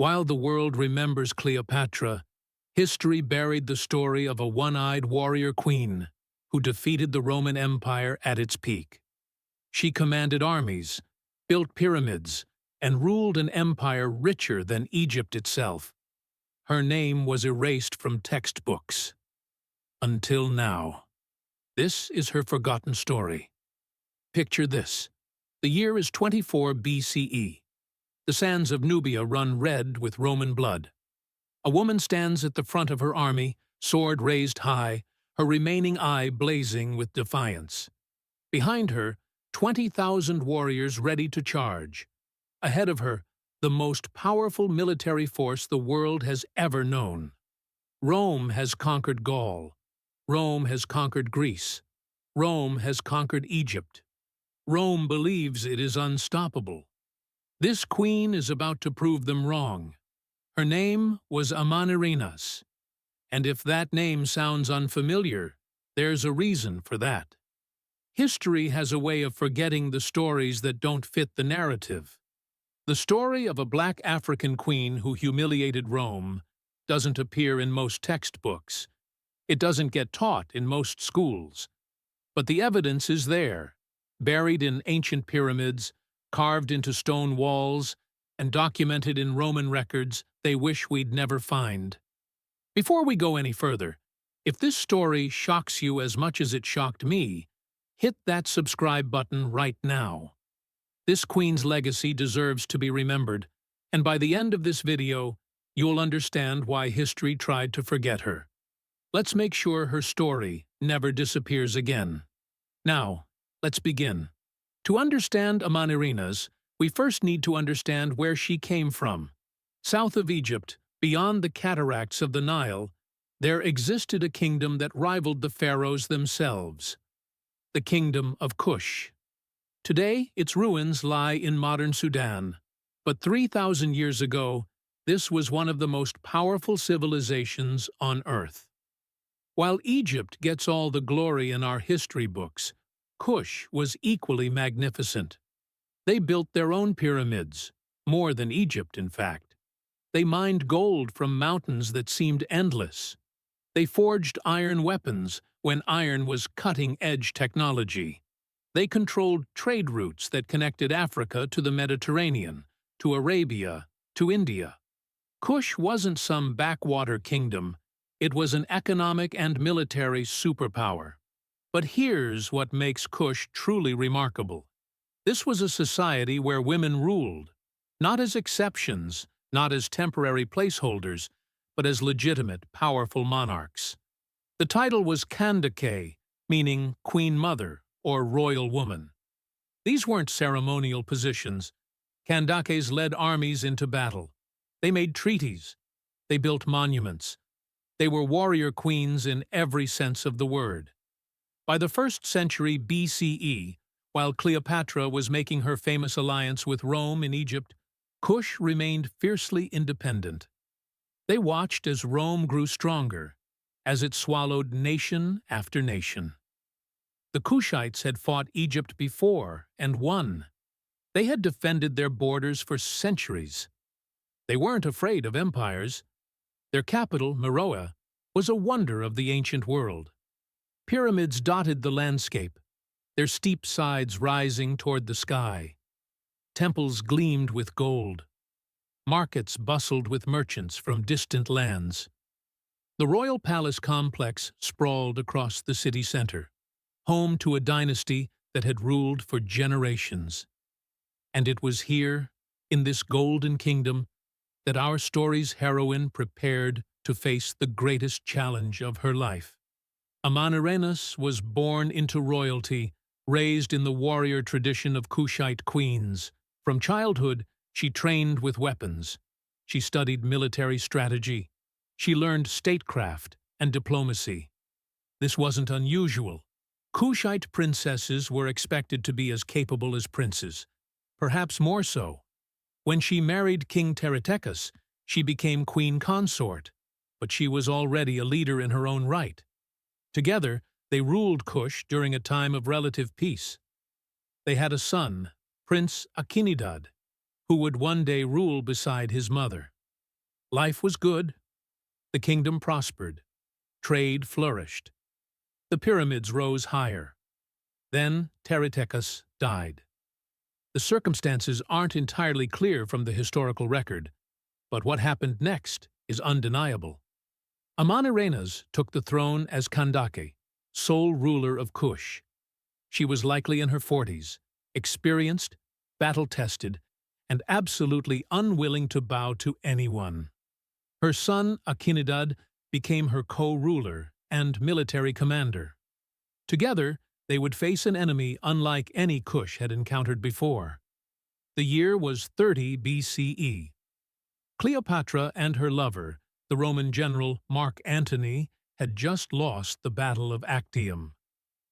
While the world remembers Cleopatra, history buried the story of a one-eyed warrior queen who defeated the Roman Empire at its peak. She commanded armies, built pyramids, and ruled an empire richer than Egypt itself. Her name was erased from textbooks. Until now. This is her forgotten story. Picture this. The year is 24 BCE. The sands of Nubia run red with Roman blood. A woman stands at the front of her army, sword raised high, her remaining eye blazing with defiance. Behind her, 20,000 warriors ready to charge. Ahead of her, the most powerful military force the world has ever known. Rome has conquered Gaul. Rome has conquered Greece. Rome has conquered Egypt. Rome believes it is unstoppable. This queen is about to prove them wrong. Her name was Amanirenas. And if that name sounds unfamiliar, there's a reason for that. History has a way of forgetting the stories that don't fit the narrative. The story of a black African queen who humiliated Rome doesn't appear in most textbooks. It doesn't get taught in most schools. But the evidence is there, buried in ancient pyramids, carved into stone walls, and documented in Roman records they wish we'd never find. Before we go any further, if this story shocks you as much as it shocked me, hit that subscribe button right now. This queen's legacy deserves to be remembered, and by the end of this video, you'll understand why history tried to forget her. Let's make sure her story never disappears again. Now, let's begin. To understand Amanirenas, we first need to understand where she came from. South of Egypt, beyond the cataracts of the Nile, there existed a kingdom that rivaled the pharaohs themselves. The Kingdom of Kush. Today, its ruins lie in modern Sudan, but 3,000 years ago, this was one of the most powerful civilizations on Earth. While Egypt gets all the glory in our history books, Kush was equally magnificent. They built their own pyramids, more than Egypt, in fact. They mined gold from mountains that seemed endless. They forged iron weapons when iron was cutting-edge technology. They controlled trade routes that connected Africa to the Mediterranean, to Arabia, to India. Kush wasn't some backwater kingdom. It was an economic and military superpower. But here's what makes Kush truly remarkable. This was a society where women ruled, not as exceptions, not as temporary placeholders, but as legitimate, powerful monarchs. The title was Kandake, meaning Queen Mother or Royal Woman. These weren't ceremonial positions. Kandakes led armies into battle. They made treaties. They built monuments. They were warrior queens in every sense of the word. By the 1st century BCE, while Cleopatra was making her famous alliance with Rome in Egypt, Kush remained fiercely independent. They watched as Rome grew stronger, as it swallowed nation after nation. The Kushites had fought Egypt before and won. They had defended their borders for centuries. They weren't afraid of empires. Their capital, Meroe, was a wonder of the ancient world. Pyramids dotted the landscape, their steep sides rising toward the sky. Temples gleamed with gold. Markets bustled with merchants from distant lands. The royal palace complex sprawled across the city center, home to a dynasty that had ruled for generations. And it was here, in this golden kingdom, that our story's heroine prepared to face the greatest challenge of her life. Amanirenas was born into royalty, raised in the warrior tradition of Kushite queens. From childhood, she trained with weapons. She studied military strategy. She learned statecraft and diplomacy. This wasn't unusual. Kushite princesses were expected to be as capable as princes, perhaps more so. When she married King Teretekes, she became queen consort, but she was already a leader in her own right. Together, they ruled Kush during a time of relative peace. They had a son, Prince Akinidad, who would one day rule beside his mother. Life was good, the kingdom prospered, trade flourished, the pyramids rose higher. Then Teretekos died. The circumstances aren't entirely clear from the historical record, but what happened next is undeniable. Amanirenas took the throne as Kandake, sole ruler of Kush. She was likely in her 40s, experienced, battle-tested, and absolutely unwilling to bow to anyone. Her son, Akinadad, became her co-ruler and military commander. Together, they would face an enemy unlike any Kush had encountered before. The year was 30 BCE. Cleopatra and her lover, the Roman general Mark Antony, had just lost the Battle of Actium.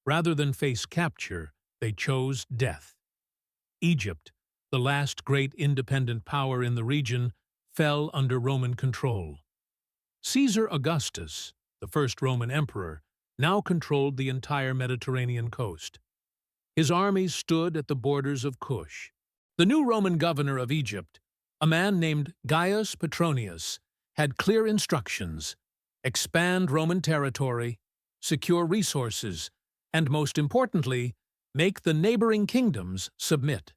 Rather than face capture, they chose death. Egypt, the last great independent power in the region, fell under Roman control. Caesar Augustus, the first Roman emperor, now controlled the entire Mediterranean coast. His armies stood at the borders of Kush. The new Roman governor of Egypt, a man named Gaius Petronius, had clear instructions: expand Roman territory, secure resources, and most importantly, make the neighboring kingdoms submit.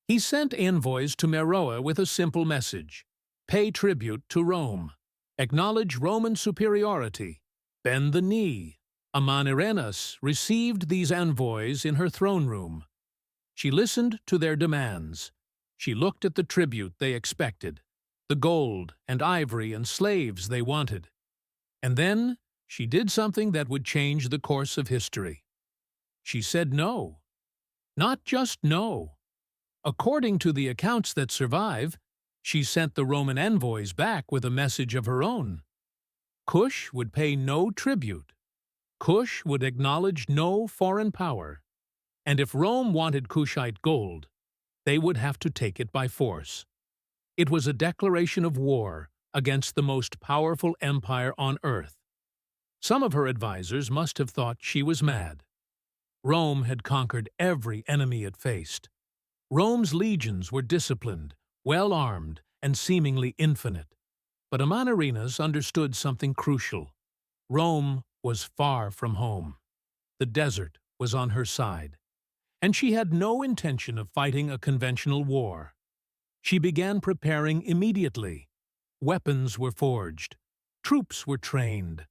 He sent envoys to Meroe with a simple message: pay tribute to Rome, acknowledge Roman superiority, bend the knee. Amanirenas received these envoys in her throne room. She listened to their demands. She looked at the tribute they expected, the gold and ivory and slaves they wanted. And then she did something that would change the course of history. She said no. Not just no. According to the accounts that survive, she sent the Roman envoys back with a message of her own. Kush would pay no tribute. Kush would acknowledge no foreign power. And if Rome wanted Kushite gold, they would have to take it by force. It was a declaration of war against the most powerful empire on earth. Some of her advisors must have thought she was mad. Rome had conquered every enemy it faced. Rome's legions were disciplined, well-armed, and seemingly infinite. But Amanirenas understood something crucial. Rome was far from home. The desert was on her side. And she had no intention of fighting a conventional war. She began preparing immediately. Weapons were forged. Troops were trained.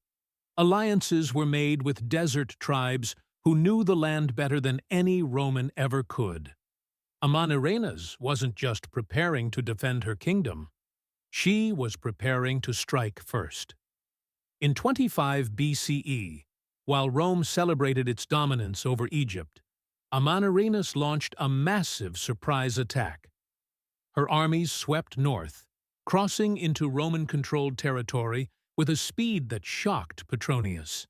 Alliances were made with desert tribes who knew the land better than any Roman ever could. Amanirenas wasn't just preparing to defend her kingdom. She was preparing to strike first. In 25 BCE, while Rome celebrated its dominance over Egypt, Amanirenas launched a massive surprise attack. Her armies swept north, crossing into Roman-controlled territory with a speed that shocked Petronius.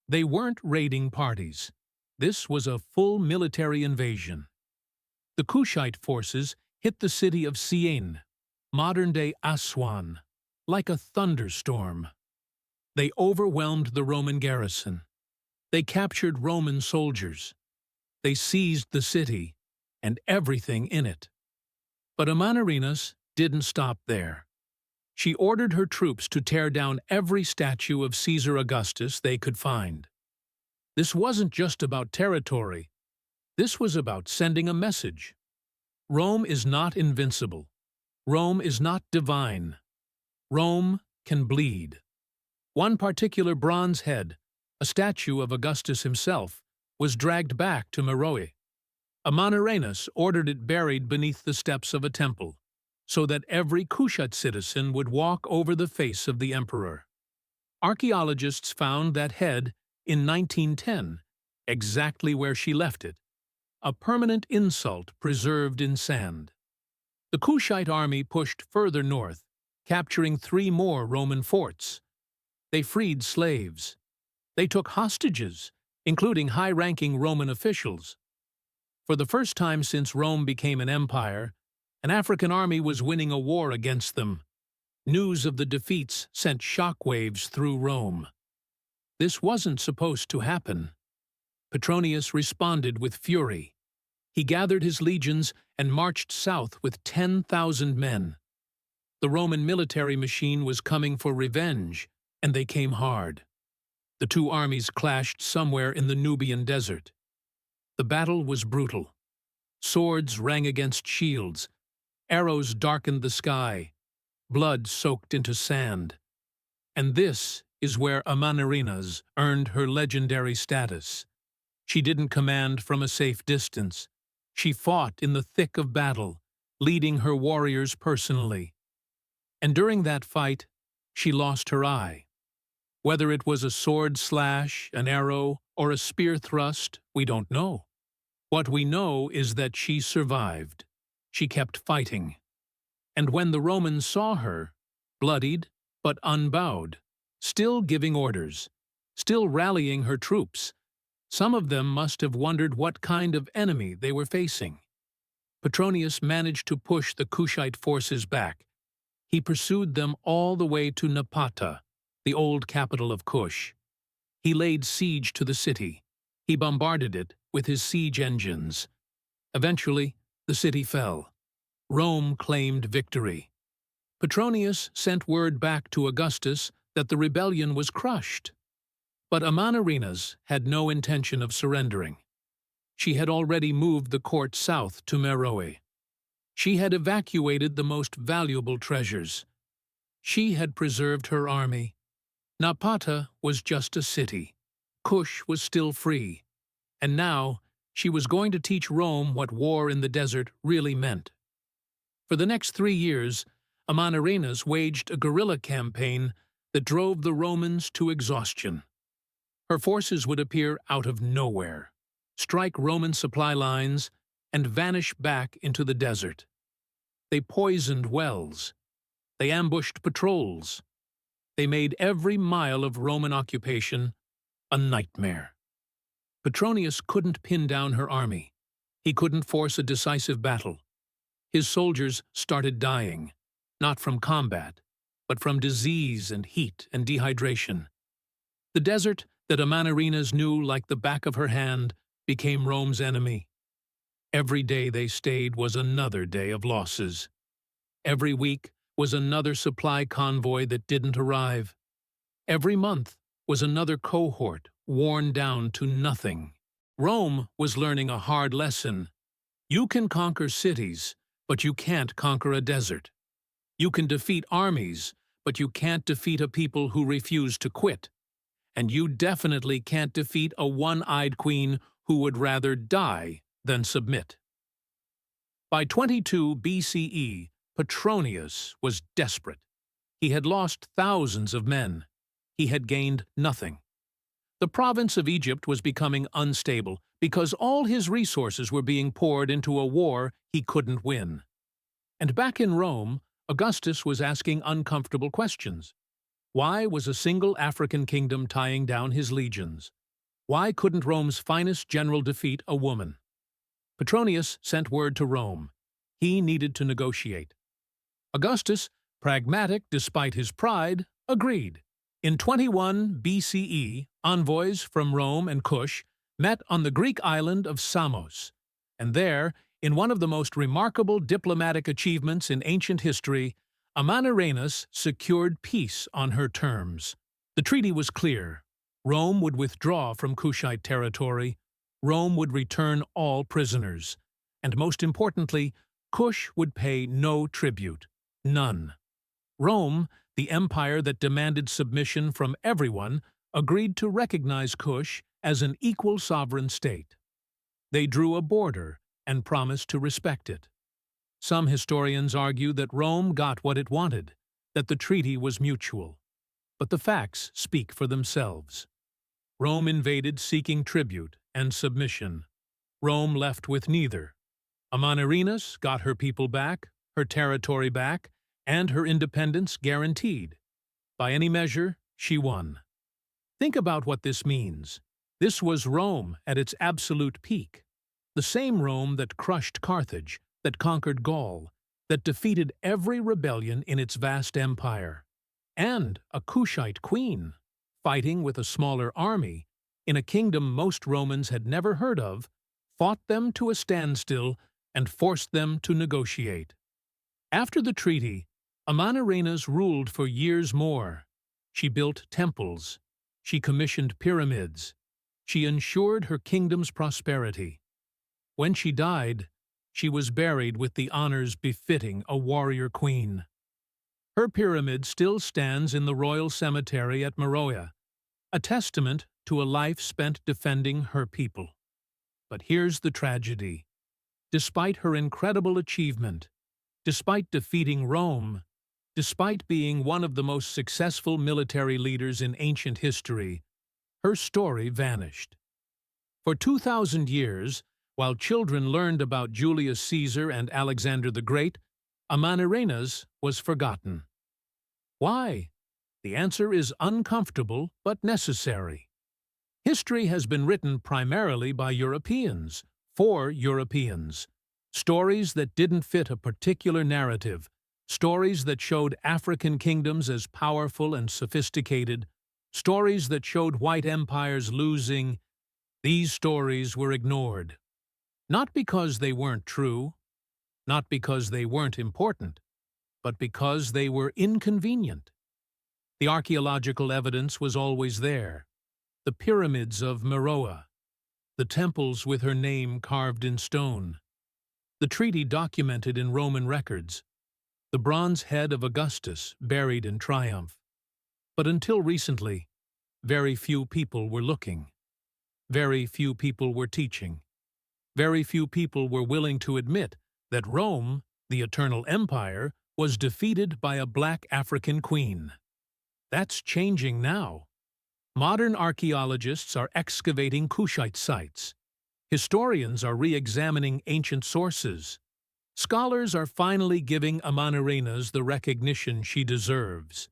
They weren't raiding parties. This was a full military invasion. The Kushite forces hit the city of Syene, modern-day Aswan, like a thunderstorm. They overwhelmed the Roman garrison. They captured Roman soldiers. They seized the city and everything in it. But Amanirenas didn't stop there. She ordered her troops to tear down every statue of Caesar Augustus they could find. This wasn't just about territory. This was about sending a message. Rome is not invincible. Rome is not divine. Rome can bleed. One particular bronze head, a statue of Augustus himself, was dragged back to Meroe. Amanirenas ordered it buried beneath the steps of a temple, so that every Kushite citizen would walk over the face of the emperor. Archaeologists found that head in 1910, exactly where she left it, a permanent insult preserved in sand. The Kushite army pushed further north, capturing 3 more Roman forts. They freed slaves. They took hostages, including high-ranking Roman officials. For the first time since Rome became an empire, an African army was winning a war against them. News of the defeats sent shockwaves through Rome. This wasn't supposed to happen. Petronius responded with fury. He gathered his legions and marched south with 10,000 men. The Roman military machine was coming for revenge, and they came hard. The two armies clashed somewhere in the Nubian desert. The battle was brutal. Swords rang against shields. Arrows darkened the sky. Blood soaked into sand. And this is where Amanirenas earned her legendary status. She didn't command from a safe distance. She fought in the thick of battle, leading her warriors personally. And during that fight, she lost her eye. Whether it was a sword slash, an arrow, or a spear thrust, we don't know. What we know is that she survived. She kept fighting. And when the Romans saw her, bloodied but unbowed, still giving orders, still rallying her troops, some of them must have wondered what kind of enemy they were facing. Petronius managed to push the Kushite forces back. He pursued them all the way to Napata, the old capital of Kush. He laid siege to the city. He bombarded it with his siege engines. Eventually, the city fell. Rome claimed victory. Petronius sent word back to Augustus that the rebellion was crushed. But Amanirenas had no intention of surrendering. She had already moved the court south to Meroe. She had evacuated the most valuable treasures. She had preserved her army. Napata was just a city. Kush was still free. And now she was going to teach Rome what war in the desert really meant. For the next 3 years, Amanirenas waged a guerrilla campaign that drove the Romans to exhaustion. Her forces would appear out of nowhere, strike Roman supply lines, and vanish back into the desert. They poisoned wells. They ambushed patrols. They made every mile of Roman occupation a nightmare. Petronius couldn't pin down her army. He couldn't force a decisive battle. His soldiers started dying, not from combat, but from disease and heat and dehydration. The desert that Amanirenas knew like the back of her hand became Rome's enemy. Every day they stayed was another day of losses. Every week was another supply convoy that didn't arrive. Every month was another cohort worn down to nothing. Rome was learning a hard lesson. You can conquer cities, but you can't conquer a desert. You can defeat armies, but you can't defeat a people who refuse to quit. And you definitely can't defeat a one-eyed queen who would rather die than submit. By 22 BCE, Petronius was desperate. He had lost thousands of men. He had gained nothing. The province of Egypt was becoming unstable because all his resources were being poured into a war he couldn't win. And back in Rome, Augustus was asking uncomfortable questions. Why was a single African kingdom tying down his legions? Why couldn't Rome's finest general defeat a woman? Petronius sent word to Rome. He needed to negotiate. Augustus, pragmatic despite his pride, agreed. In 21 BCE, envoys from Rome and Kush met on the Greek island of Samos, and there, in one of the most remarkable diplomatic achievements in ancient history, Amanirenas secured peace on her terms. The treaty was clear. Rome would withdraw from Kushite territory. Rome would return all prisoners. And most importantly, Kush would pay no tribute. None. Rome, the empire that demanded submission from everyone, agreed to recognize Kush as an equal sovereign state. They drew a border and promised to respect it. Some historians argue that Rome got what it wanted, that the treaty was mutual. But the facts speak for themselves. Rome invaded seeking tribute and submission. Rome left with neither. Amanirenas got her people back, her territory back, and her independence guaranteed. By any measure, she won. Think about what this means. This was Rome at its absolute peak. The same Rome that crushed Carthage, that conquered Gaul, that defeated every rebellion in its vast empire. And a Kushite queen, fighting with a smaller army, in a kingdom most Romans had never heard of, fought them to a standstill and forced them to negotiate. After the treaty, Amanirenas ruled for years more. She built temples. She commissioned pyramids. She ensured her kingdom's prosperity. When she died, she was buried with the honors befitting a warrior queen. Her pyramid still stands in the royal cemetery at Meroe, a testament to a life spent defending her people. But here's the tragedy. Despite her incredible achievement, despite defeating Rome, despite being one of the most successful military leaders in ancient history, her story vanished. For 2,000 years, while children learned about Julius Caesar and Alexander the Great, Amanirenas was forgotten. Why? The answer is uncomfortable but necessary. History has been written primarily by Europeans, for Europeans. Stories that didn't fit a particular narrative, stories that showed African kingdoms as powerful and sophisticated, stories that showed white empires losing. These stories were ignored. Not because they weren't true, not because they weren't important, but because they were inconvenient. The archaeological evidence was always there. The pyramids of Meroe, the temples with her name carved in stone, the treaty documented in Roman records, the bronze head of Augustus buried in triumph. But until recently, very few people were looking. Very few people were teaching. Very few people were willing to admit that Rome, the eternal empire, was defeated by a black African queen. That's changing now. Modern archaeologists are excavating Kushite sites. Historians are re-examining ancient sources. Scholars are finally giving Amanirenas the recognition she deserves.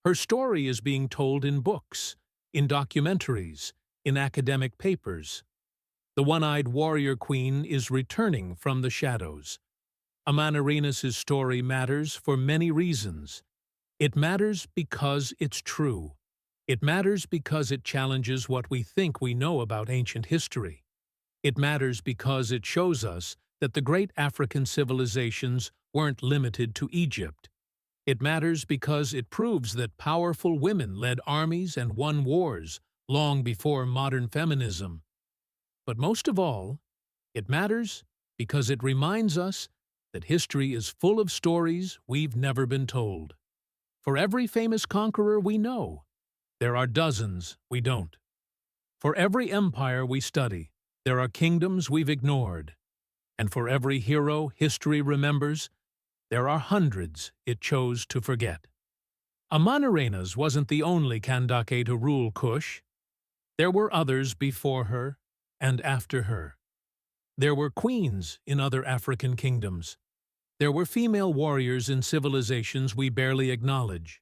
Her story is being told in books, in documentaries, in academic papers. The one-eyed warrior queen is returning from the shadows. Amanirenas' story matters for many reasons. It matters because it's true. It matters because it challenges what we think we know about ancient history. It matters because it shows us that the great African civilizations weren't limited to Egypt. It matters because it proves that powerful women led armies and won wars long before modern feminism. But most of all, it matters because it reminds us that history is full of stories we've never been told. For every famous conqueror we know, there are dozens we don't. For every empire we study, there are kingdoms we've ignored. And for every hero history remembers, there are hundreds it chose to forget. Amanirenas wasn't the only Kandake to rule Kush. There were others before her and after her. There were queens in other African kingdoms. There were female warriors in civilizations we barely acknowledge.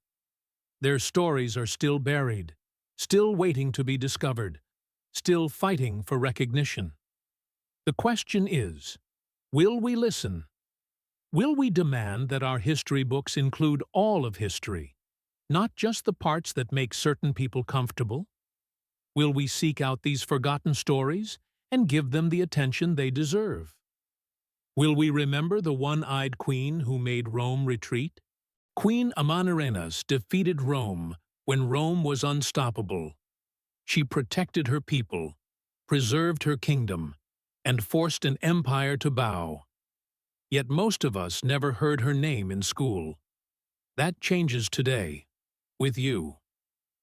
Their stories are still buried, still waiting to be discovered, still fighting for recognition. The question is, will we listen? Will we demand that our history books include all of history, not just the parts that make certain people comfortable? Will we seek out these forgotten stories and give them the attention they deserve? Will we remember the one-eyed queen who made Rome retreat? Queen Amanirenas defeated Rome when Rome was unstoppable. She protected her people, preserved her kingdom, and forced an empire to bow. Yet most of us never heard her name in school. That changes today, with you.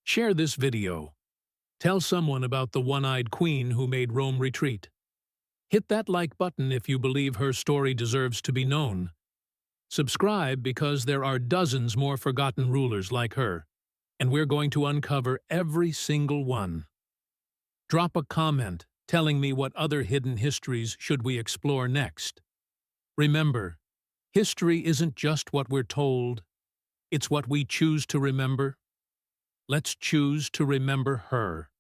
Share this video. Tell someone about the one-eyed queen who made Rome retreat. Hit that like button if you believe her story deserves to be known. Subscribe because there are dozens more forgotten rulers like her, and we're going to uncover every single one. Drop a comment telling me what other hidden histories should we explore next. Remember, history isn't just what we're told, it's what we choose to remember. Let's choose to remember her.